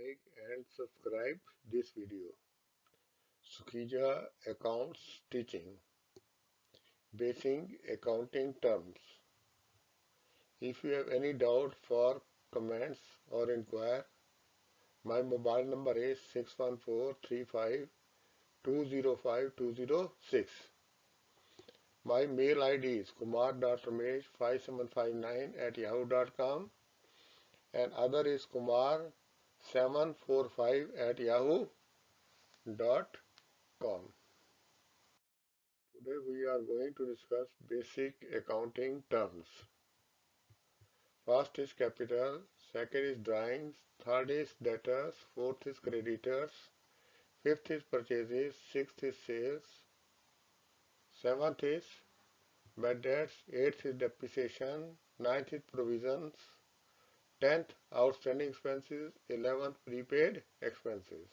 like and subscribe this video. Sukhija Accounts Teaching Basic Accounting Terms. If you have any doubt for comments or inquire, my mobile number is 61435205206. My mail ID is kumar.ramesh5759@yahoo.com and other is kumar745@yahoo.com. Today we are going to discuss basic accounting terms. First is capital, second is drawings, third is debtors, fourth is creditors, fifth is purchases, sixth is sales, seventh is bad debts, eighth is depreciation, ninth is provisions, 10th outstanding expenses, 11th prepaid expenses.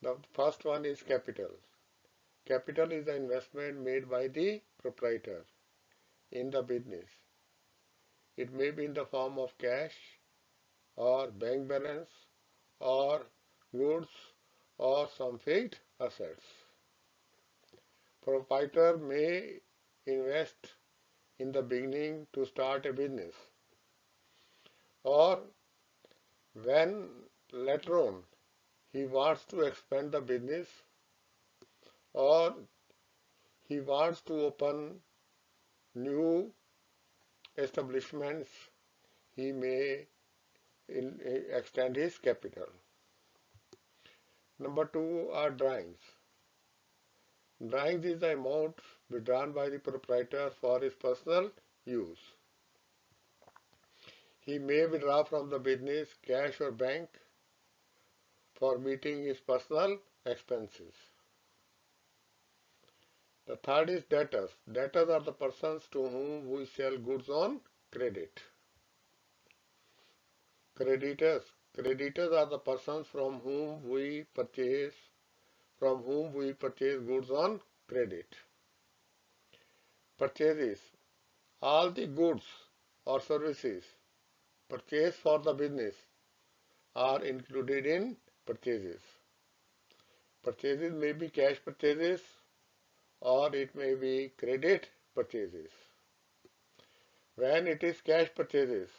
The first one is capital. Capital is the investment made by the proprietor in the business. It may be in the form of cash or bank balance or goods or some fixed assets. Proprietor may invest in the beginning to start a business, or when later on he wants to expand the business or he wants to open new establishments, he may extend his capital. Number two are drawings. Drawings is the amount withdrawn by the proprietor for his personal use. He may withdraw from the business cash or bank for meeting his personal expenses. The third is debtors. Debtors are the persons to whom we sell goods on credit. Creditors. Creditors are the persons from whom we purchase goods on credit. Purchases. All the goods or services purchased for the business are included in purchases. Purchases may be cash purchases or it may be credit purchases. When it is cash purchases,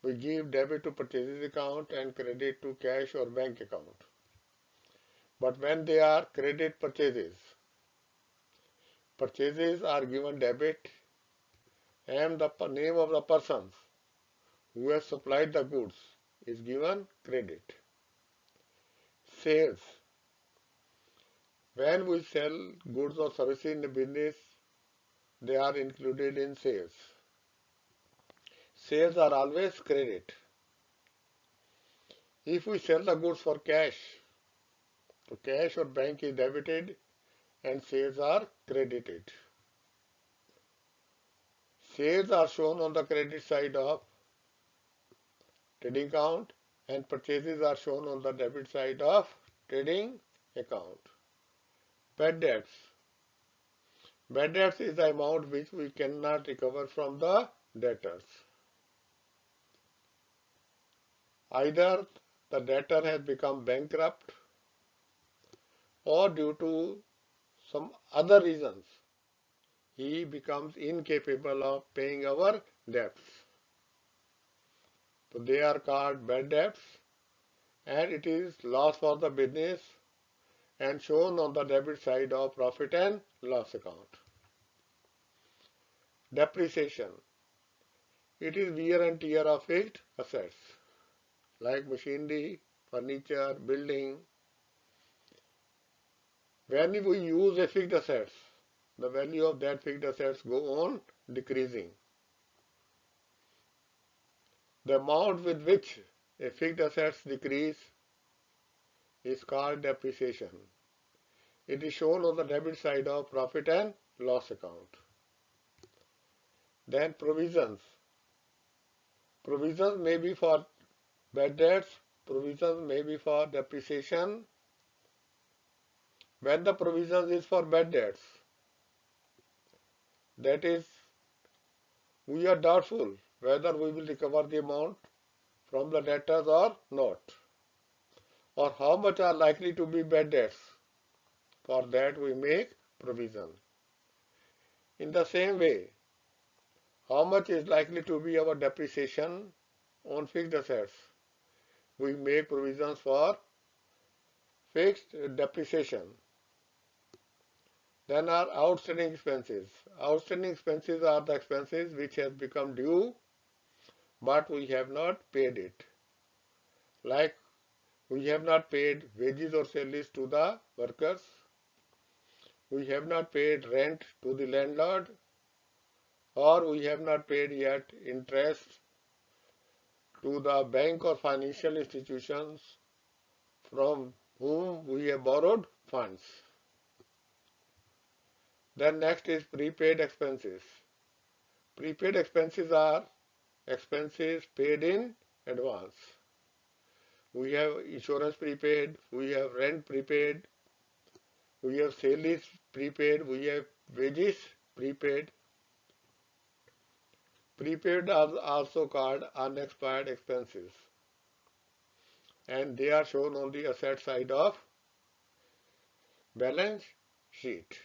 we give debit to purchases account and credit to cash or bank account. But when they are credit purchases, purchases are given debit and the name of the persons who has supplied the goods is given credit. Sales. When we sell goods or services in the business, they are included in sales. Sales are always credit. If we sell the goods for cash, so cash or bank is debited and sales are credited. Sales are shown on the credit side of trading account and purchases are shown on the debit side of trading account. Bad debts. Bad debts is the amount which we cannot recover from the debtors. Either the debtor has become bankrupt or due to some other reasons he becomes incapable of paying our debts. So they are called bad debts and it is loss for the business and shown on the debit side of profit and loss account. Depreciation. It is wear and tear of fixed assets like machinery, furniture, building. When we use a fixed assets, the value of that fixed assets go on decreasing. The amount with which a fixed assets decrease is called depreciation. It is shown on the debit side of profit and loss account. Then provisions. Provisions may be for bad debts, provisions may be for depreciation. When the provisions is for bad debts, that is, we are doubtful whether we will recover the amount from the debtors or not, or how much are likely to be bad debts. For that we make provision. In the same way, how much is likely to be our depreciation on fixed assets? We make provisions for fixed depreciation. Then are outstanding expenses. Outstanding expenses are the expenses which has become due but we have not paid it. Like we have not paid wages or salaries to the workers, we have not paid rent to the landlord, or we have not paid yet interest to the bank or financial institutions from whom we have borrowed funds. Then next is prepaid expenses. Prepaid expenses are expenses paid in advance. We have insurance prepaid, we have rent prepaid, we have salaries prepaid, we have wages prepaid. Prepaid are also called unexpired expenses, and they are shown on the asset side of balance sheet.